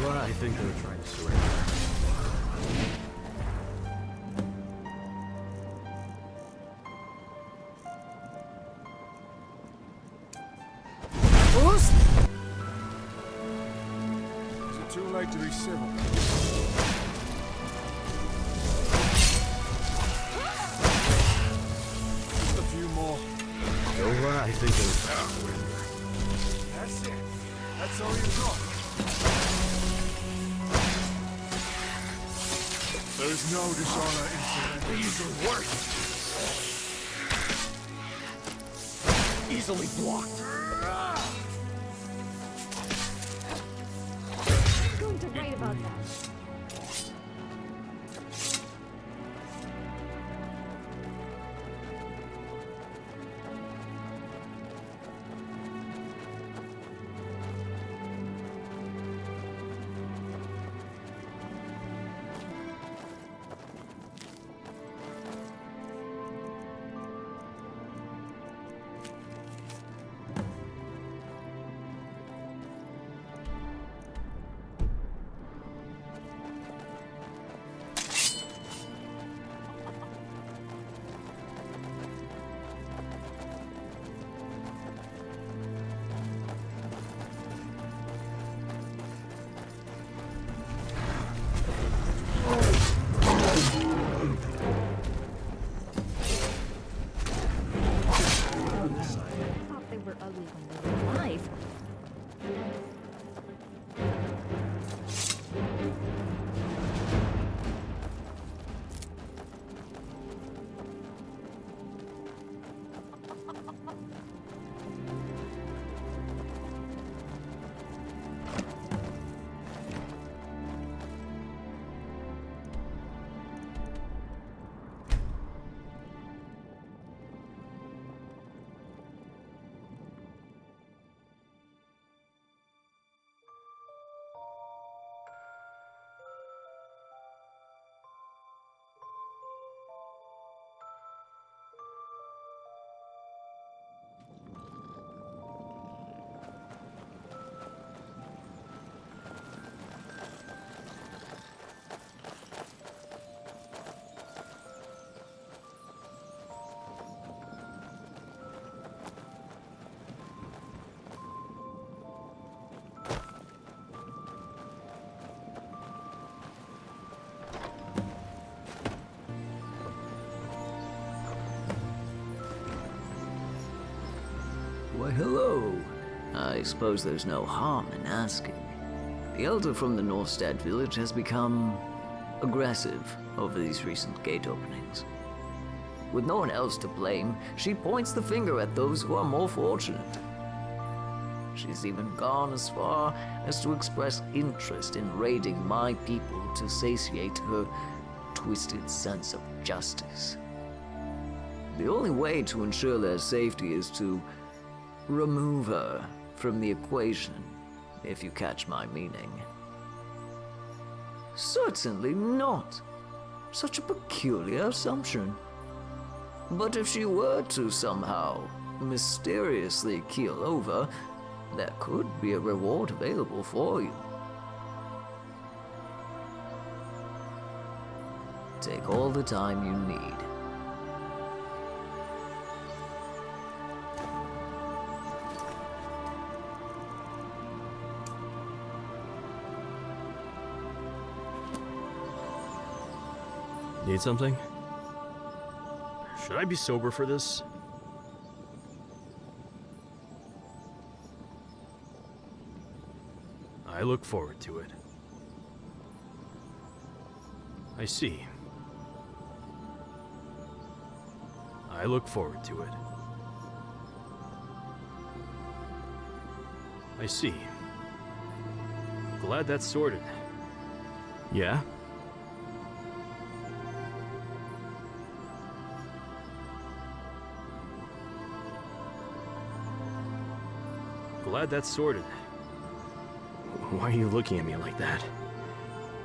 Well, I think they were trying to surrender. Is it too late to be civil? Just a few more. Well, I think they were trying to surrender. That's it. That's all you got. There's no dishonor in surrender. Even worse. Easily blocked. I'm going to write about that. Why, hello. I suppose there's no harm in asking. The elder from the Norstad village has become aggressive over these recent gate openings. With no one else to blame, she points the finger at those who are more fortunate. She's even gone as far as to express interest in raiding my people to satiate her twisted sense of justice. The only way to ensure their safety is to remove her from the equation, if you catch my meaning. Certainly not. Such a peculiar assumption. But if she were to somehow mysteriously keel over, there could be a reward available for you. Take all the time you need. Need something? Should I be sober for this? I look forward to it. I see. I look forward to it. I see. Glad that's sorted. Yeah? Glad that's sorted. Why are you looking at me like that?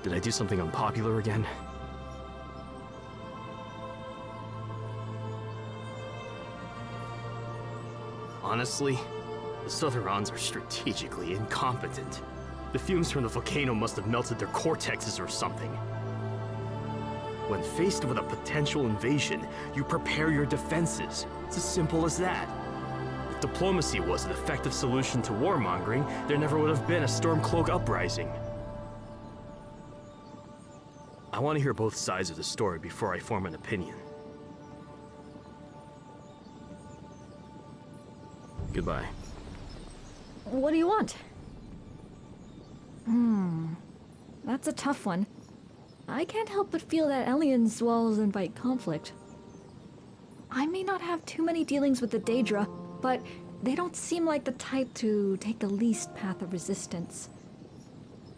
Did I do something unpopular again? Honestly, the Southrons are strategically incompetent. The fumes from the volcano must have melted their cortexes or something. When faced with a potential invasion, you prepare your defenses. It's as simple as that. If diplomacy was an effective solution to warmongering, there never would have been a Stormcloak uprising. I want to hear both sides of the story before I form an opinion. Goodbye. What do you want? That's a tough one. I can't help but feel that aliens walls invite conflict. I may not have too many dealings with the Daedra, but they don't seem like the type to take the least path of resistance.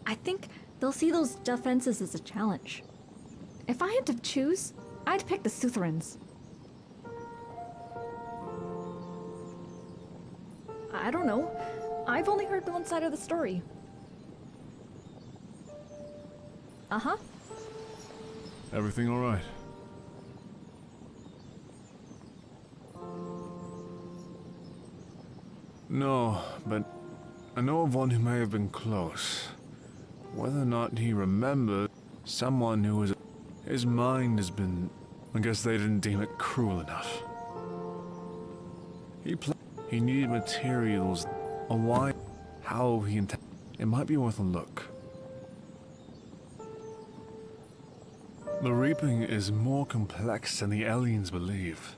I think they'll see those defenses as a challenge. If I had to choose, I'd pick the Southrons. I don't know. I've only heard one side of the story. Uh-huh. Everything all right? No, but I know of one who may have been close. Whether or not he remembered someone who was... His mind has been... I guess they didn't deem it cruel enough. He needed materials. A why... How he intended... It might be worth a look. The reaping is more complex than the aliens believe.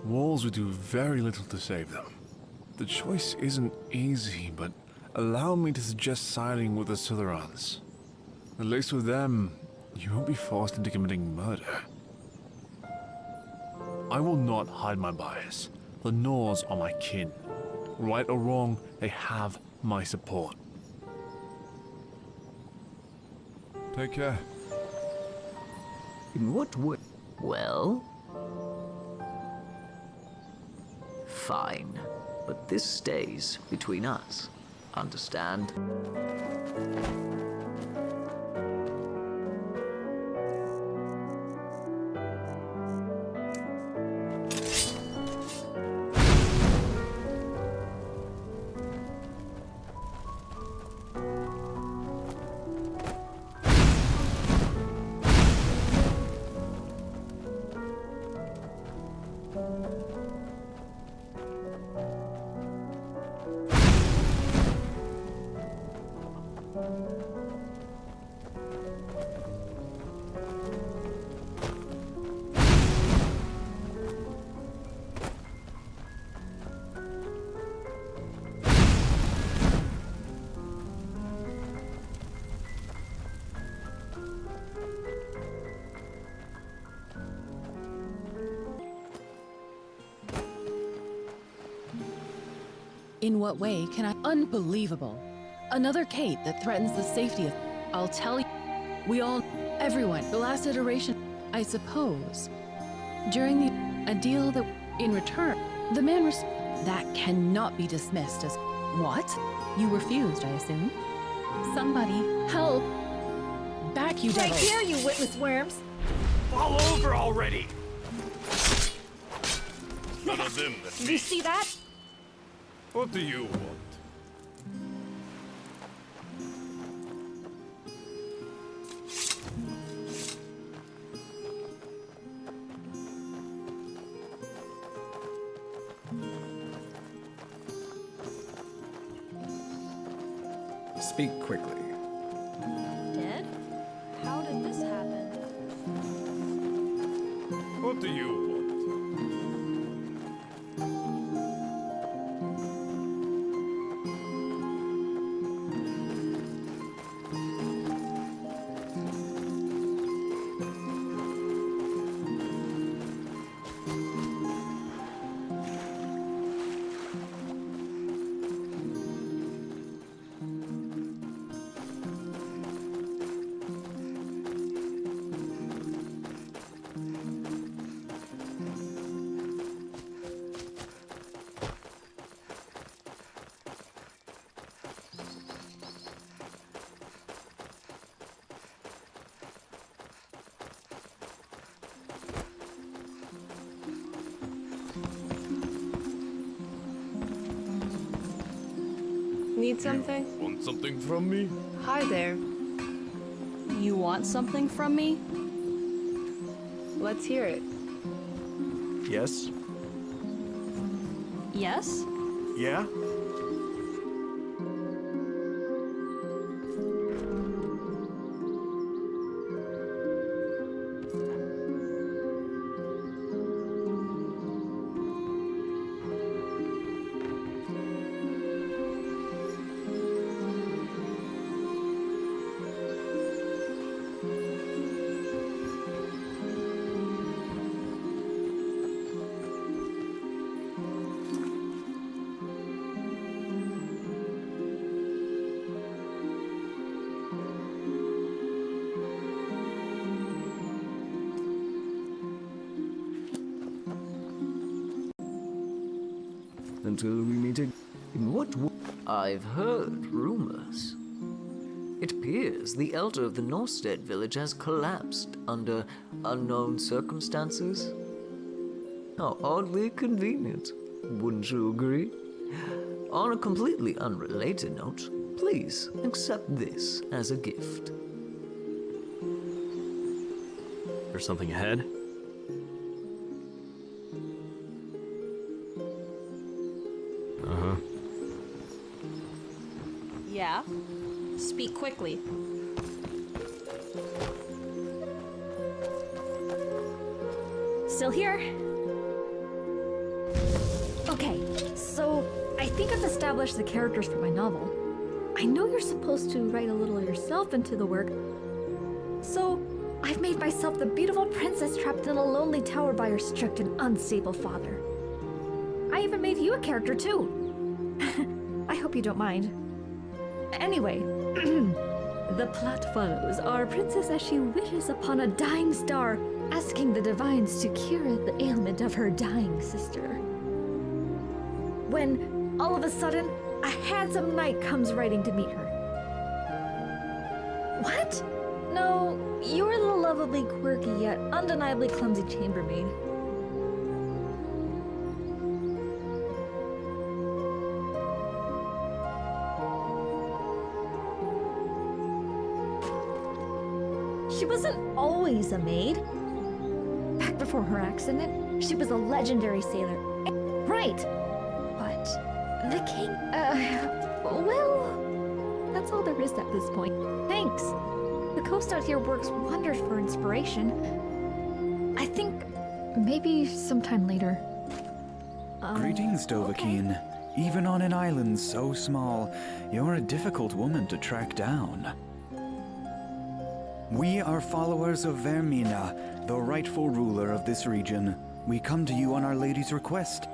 Walls would do very little to save them. The choice isn't easy, but allow me to suggest siding with the Southrons. At least with them, you won't be forced into committing murder. I will not hide my bias. The Norse are my kin. Right or wrong, they have my support. Take care. In what way? Well... Fine. But this stays between us. Understand? In what way can I? Unbelievable. Another Kate that threatens the safety of... I'll tell you. We all... Everyone. The last iteration. I suppose. During the... A deal that... In return. The man that cannot be dismissed as... What? You refused, I assume? Somebody help. Back, you devil. Right here, you witless worms! Fall over already! None of them. Did you see that? What do you want? Speak quickly. Dead? How did this happen? What do you want? need something? Want something from me? Hi there. You want something from me? Let's hear it. Yes? Yes? Yeah? Until we meet again. In what I've heard rumors. It appears the elder of the Norstead village has collapsed under unknown circumstances. How oddly convenient, wouldn't you agree? On a completely unrelated note, please accept this as a gift. There's something ahead? Uh-huh. Yeah? Speak quickly. Still here? Okay, so I think I've established the characters for my novel. I know you're supposed to write a little yourself into the work, so I've made myself the beautiful princess trapped in a lonely tower by her strict and unstable father. I even made you a character too. I hope you don't mind. Anyway, the plot follows our princess as she wishes upon a dying star, asking the divines to cure the ailment of her dying sister. When, all of a sudden, a handsome knight comes riding to meet her. What? No, you're the lovably quirky yet undeniably clumsy chambermaid. She wasn't always a maid. Back before her accident, she was a legendary sailor. Right. But the king, well, that's all there is at this point. Thanks. The coast out here works wonders for inspiration. I think maybe sometime later. Greetings, Dovahkiin. Even on an island so small, you're a difficult woman to track down. We are followers of Vermina, the rightful ruler of this region. We come to you on Our Lady's request.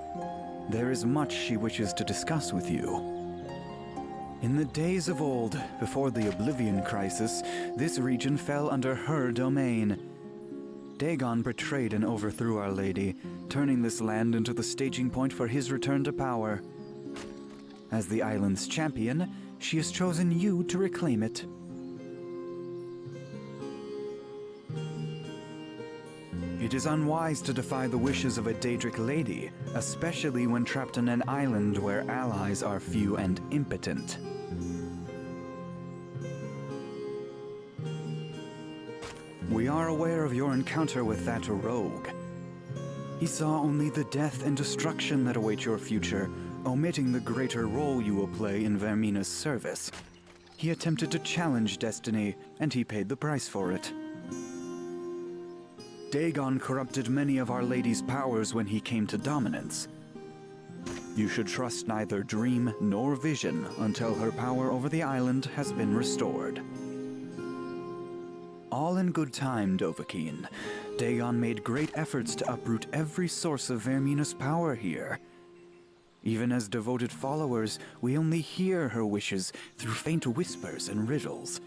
There is much she wishes to discuss with you. In the days of old, before the Oblivion Crisis, this region fell under her domain. Dagon betrayed and overthrew Our Lady, turning this land into the staging point for his return to power. As the island's champion, she has chosen you to reclaim it. It is unwise to defy the wishes of a Daedric lady, especially when trapped on an island where allies are few and impotent. We are aware of your encounter with that rogue. He saw only the death and destruction that await your future, omitting the greater role you will play in Vermina's service. He attempted to challenge destiny, and he paid the price for it. Dagon corrupted many of Our Lady's powers when he came to dominance. You should trust neither dream nor vision until her power over the island has been restored. All in good time, Dovahkiin. Dagon made great efforts to uproot every source of Vermina's power here. Even as devoted followers, we only hear her wishes through faint whispers and riddles.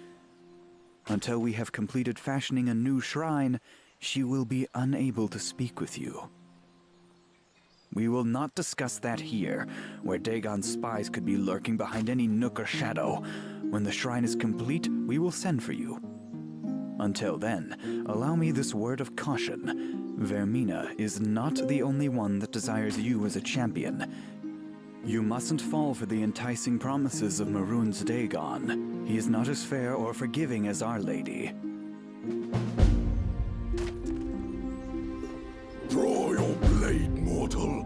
Until we have completed fashioning a new shrine, she will be unable to speak with you. We will not discuss that here, where Dagon's spies could be lurking behind any nook or shadow. When the shrine is complete, we will send for you. Until then, allow me this word of caution. Vermina is not the only one that desires you as a champion. You mustn't fall for the enticing promises of Maroon's Dagon. He is not as fair or forgiving as Our Lady. Draw your blade, mortal.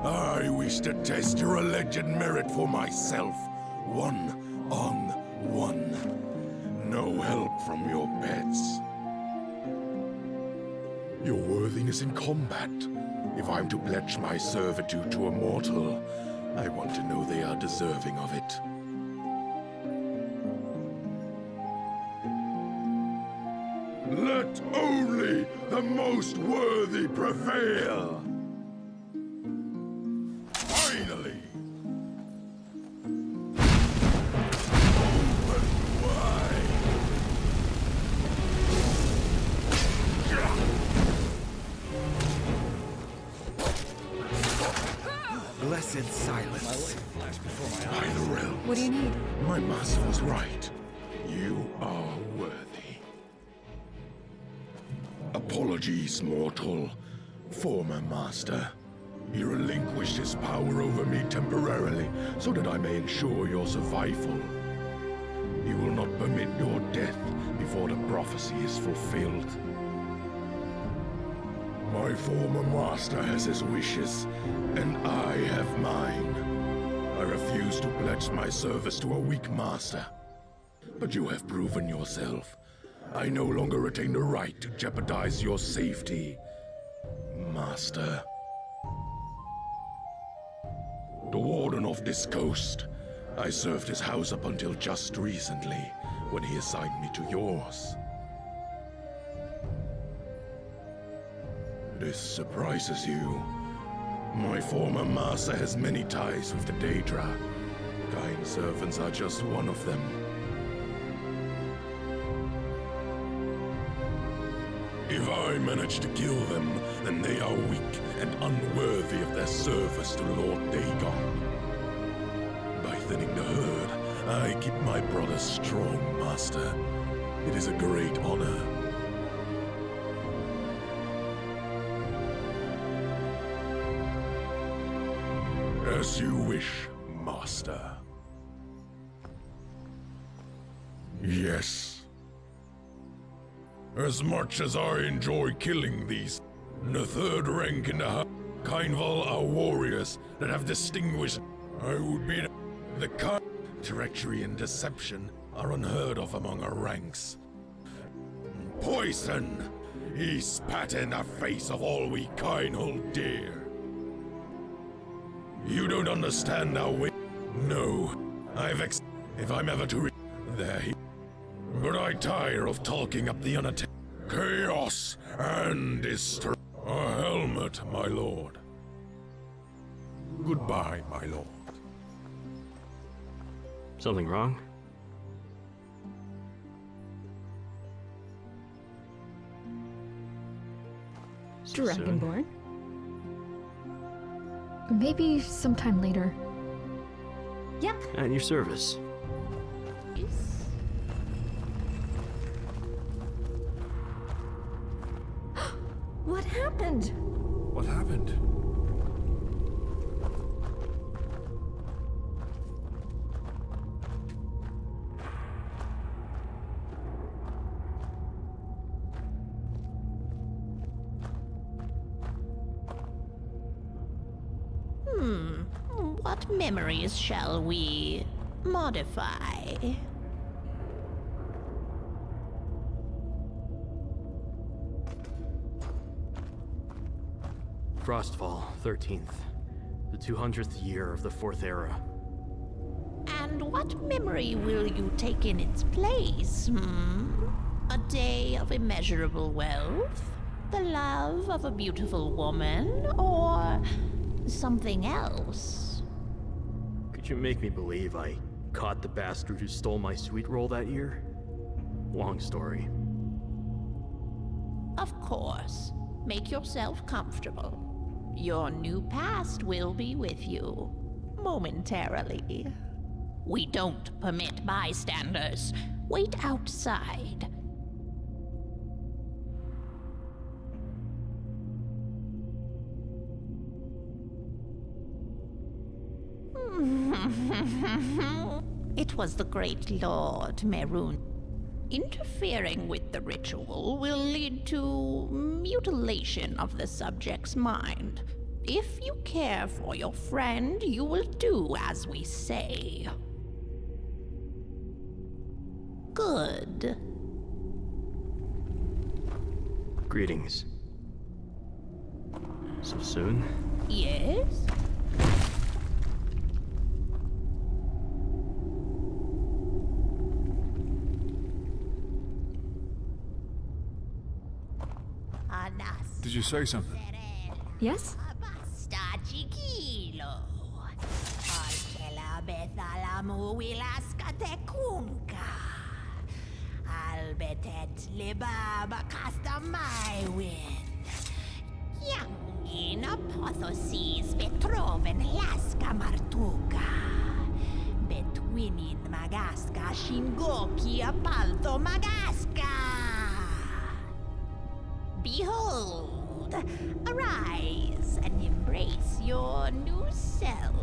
I wish to test your alleged merit for myself. 1-on-1. No help from your pets. Your worthiness in combat. If I'm to pledge my servitude to a mortal, I want to know they are deserving of it. Let only the most worthy prevail! Finally! Open wide! Blessed silence. By the realms. What do you need? My master was right. You are worthy. Apologies, mortal. Former master. He relinquished his power over me temporarily so that I may ensure your survival. He will not permit your death before the prophecy is fulfilled. My former master has his wishes, and I have mine. I refuse to pledge my service to a weak master. But you have proven yourself. I no longer retain the right to jeopardize your safety, master. The Warden of this coast. I served his house up until just recently, when he assigned me to yours. This surprises you. My former master has many ties with the Daedra. Kind servants are just one of them. If I manage to kill them, then they are weak and unworthy of their service to Lord Dagon. By thinning the herd, I keep my brothers strong, master. It is a great honor. As you wish, master. Yes. As much as I enjoy killing these, the third rank in the Kindval are warriors that have distinguished. I would be the kind. Treachery and deception are unheard of among our ranks. Poison! He spat in the face of all we kind hold dear. You don't understand how we... No, if I'm ever to there he... But I tire of talking up the unattained. Chaos and destruction. A helmet, my lord. Goodbye, my lord. Something wrong? So soon? Dragonborn? Maybe sometime later. Yep. At your service. What happened? What happened? What memories shall we modify? Frostfall, 13th. The 200th year of the Fourth Era. And what memory will you take in its place, A day of immeasurable wealth? The love of a beautiful woman? Or something else? Could you make me believe I caught the bastard who stole my sweet roll that year? Long story. Of course. Make yourself comfortable. Your new past will be with you. Momentarily. We don't permit bystanders. Wait outside. It was the great Lord Merun. Interfering with the ritual will lead to mutilation of the subject's mind. If you care for your friend, you will do as we say. Good. Greetings. So soon? Yes? Did you say something? Yes? Albetet lebaba casta my wind. Youngin apotheoses betroven laska martuka. Betwinin magaska shingoki apalto magaska. Behold, arise and embrace your new self.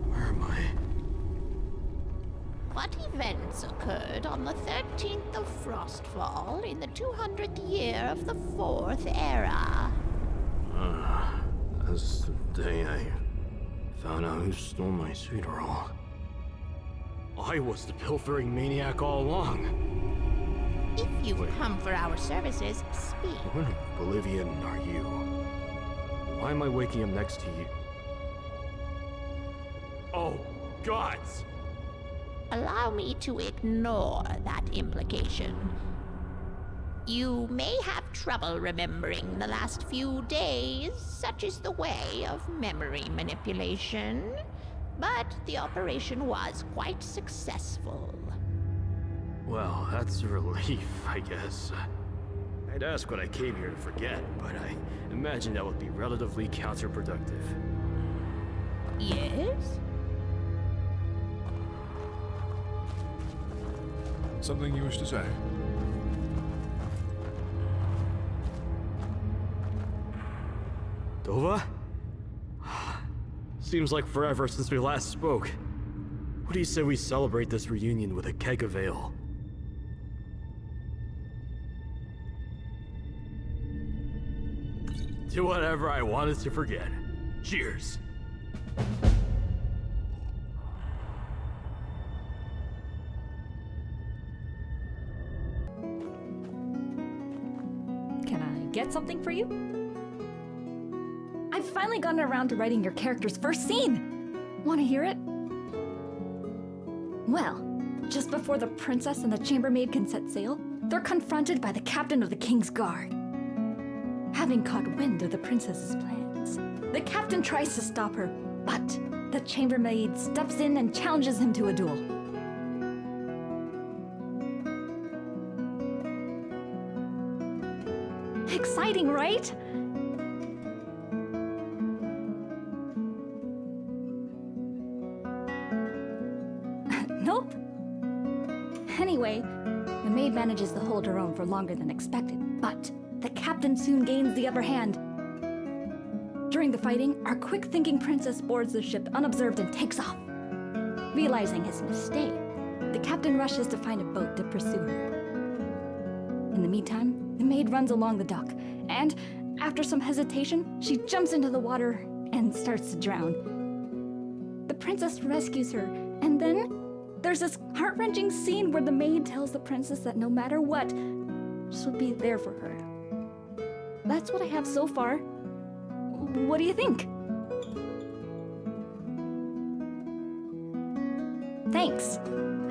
Where am I? What events occurred on the 13th of Frostfall in the 200th year of the Fourth Era? That's the day I found out who stole my sweet roll. I was the pilfering maniac all along. If you've come for our services, speak. What Bolivian are you? Why am I waking up next to you? Oh, gods! Allow me to ignore that implication. You may have trouble remembering the last few days, such is the way of memory manipulation. But the operation was quite successful. Well, that's a relief, I guess. I'd ask what I came here to forget, but I imagine that would be relatively counterproductive. Yes? Something you wish to say? Dova? Seems like forever since we last spoke. What do you say we celebrate this reunion with a keg of ale? Do whatever I wanted to forget. Cheers. Can I get something for you? I've finally gotten around to writing your character's first scene. Want to hear it? Well, just before the princess and the chambermaid can set sail, they're confronted by the captain of the king's guard. Having caught wind of the princess's plans, the captain tries to stop her, but the chambermaid steps in and challenges him to a duel. Exciting, right? Nope. Anyway, the maid manages to hold her own for longer than expected, but the captain soon gains the upper hand. During the fighting, our quick-thinking princess boards the ship unobserved and takes off. Realizing his mistake, the captain rushes to find a boat to pursue her. In the meantime, the maid runs along the dock, and after some hesitation, she jumps into the water and starts to drown. The princess rescues her, and then there's this heart-wrenching scene where the maid tells the princess that no matter what, she'll be there for her. That's what I have so far. What do you think? Thanks.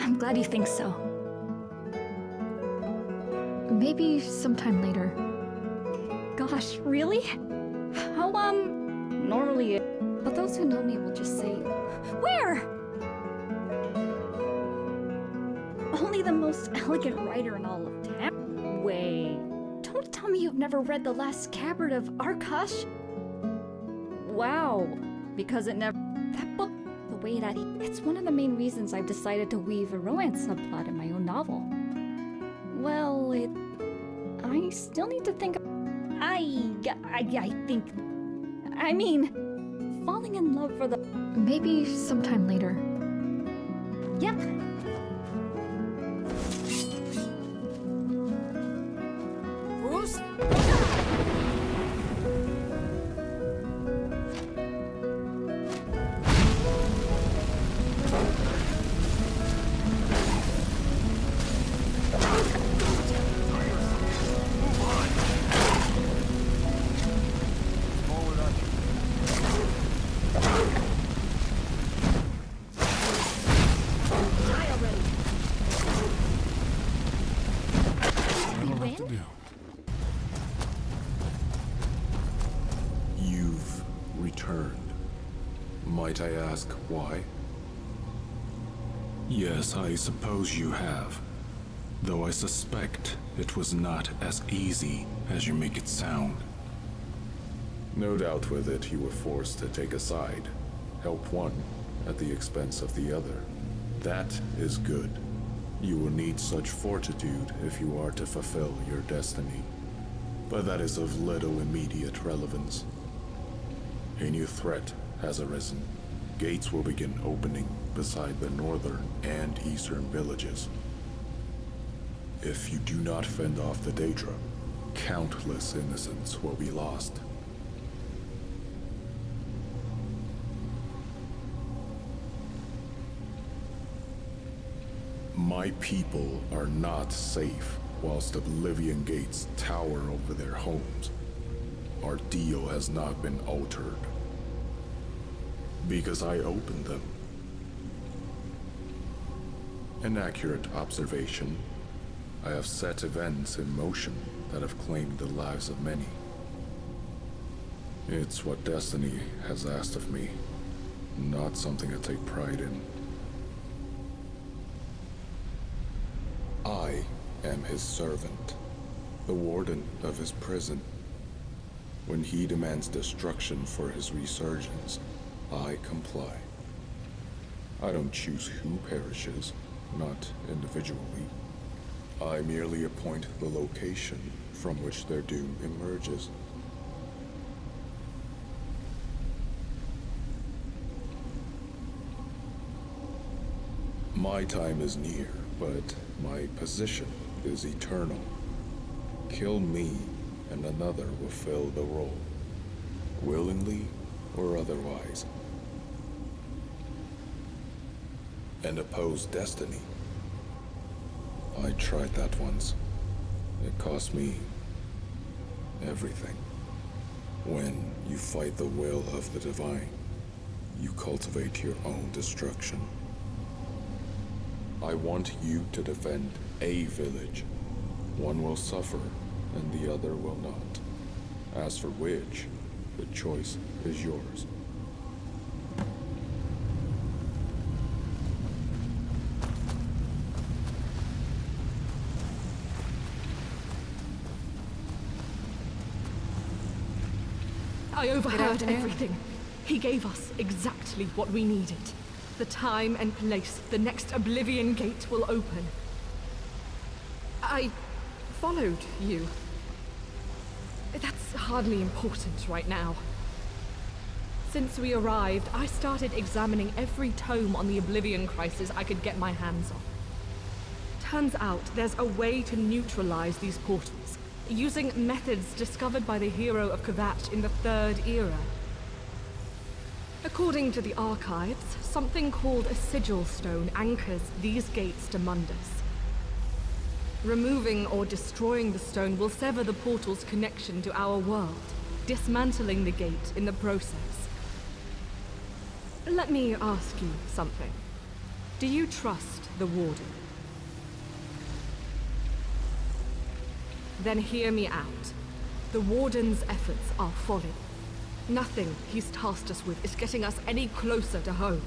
I'm glad you think so. Maybe sometime later. Gosh, really? How, normally, but those who know me will just say, where? Only the most elegant writer in all of town. Wait, don't tell me you've never read The Last Scabbard of Arkosh? Wow, because it never... That book, the way that it's one of the main reasons I've decided to weave a romance subplot in my own novel. Well, I still need to think... I think... I mean, falling in love for the... Maybe sometime later. Yep. Bruce? You've returned. Might I ask why? Yes, I suppose you have. Though I suspect it was not as easy as you make it sound. No doubt with it you were forced to take a side, help one at the expense of the other. That is good. You will need such fortitude if you are to fulfill your destiny. But that is of little immediate relevance. A new threat has arisen. Gates will begin opening beside the northern and eastern villages. If you do not fend off the Daedra, countless innocents will be lost. My people are not safe whilst Oblivion Gates tower over their homes. Our deal has not been altered. Because I opened them. An accurate observation. I have set events in motion that have claimed the lives of many. It's what destiny has asked of me, not something I take pride in. I am his servant, the warden of his prison. When he demands destruction for his resurgence, I comply. I don't choose who perishes, not individually. I merely appoint the location from which their doom emerges. My time is near, but my position is eternal. Kill me, and another will fill the role, willingly or otherwise. And oppose destiny. I tried that once. It cost me everything. When you fight the will of the divine, you cultivate your own destruction. I want you to defend a village. One will suffer, and the other will not. As for which, the choice is yours. I overheard everything. He gave us exactly what we needed. The time and place the next Oblivion Gate will open. I followed you. That's hardly important right now. Since we arrived, I started examining every tome on the Oblivion Crisis I could get my hands on. Turns out there's a way to neutralize these portals, using methods discovered by the hero of Kvatch in the Third Era. According to the archives, something called a sigil stone anchors these gates to Mundus. Removing or destroying the stone will sever the portal's connection to our world, dismantling the gate in the process. Let me ask you something. Do you trust the Warden? Then hear me out. The Warden's efforts are folly. Nothing he's tasked us with is getting us any closer to home.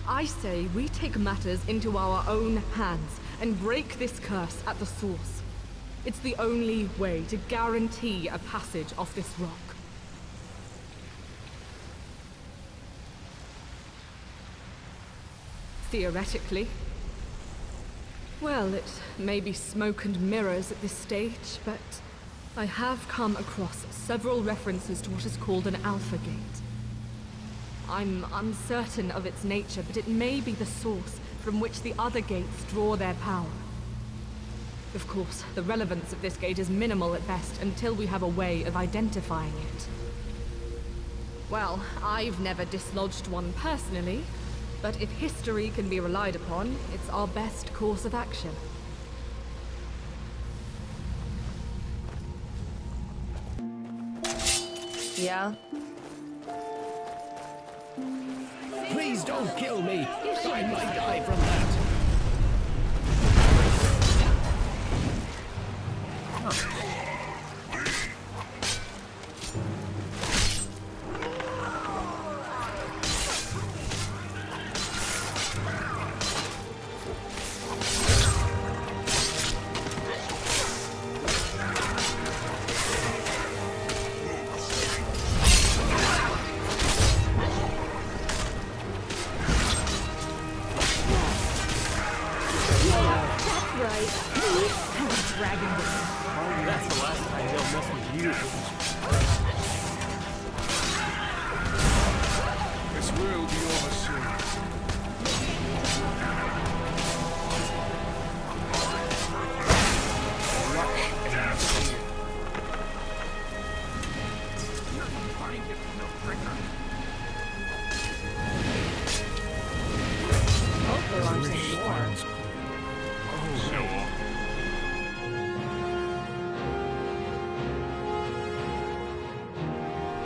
I say we take matters into our own hands and break this curse at the source. It's the only way to guarantee a passage off this rock. Theoretically. Well, it may be smoke and mirrors at this stage, but I have come across several references to what is called an Alpha Gate. I'm uncertain of its nature, but it may be the source from which the other gates draw their power. Of course, the relevance of this gate is minimal at best until we have a way of identifying it. Well, I've never dislodged one personally, but if history can be relied upon, it's our best course of action. Yeah? Please don't kill me! I might die from that! That's the last time they'll mess with you. This will be over soon. Find it, no trigger.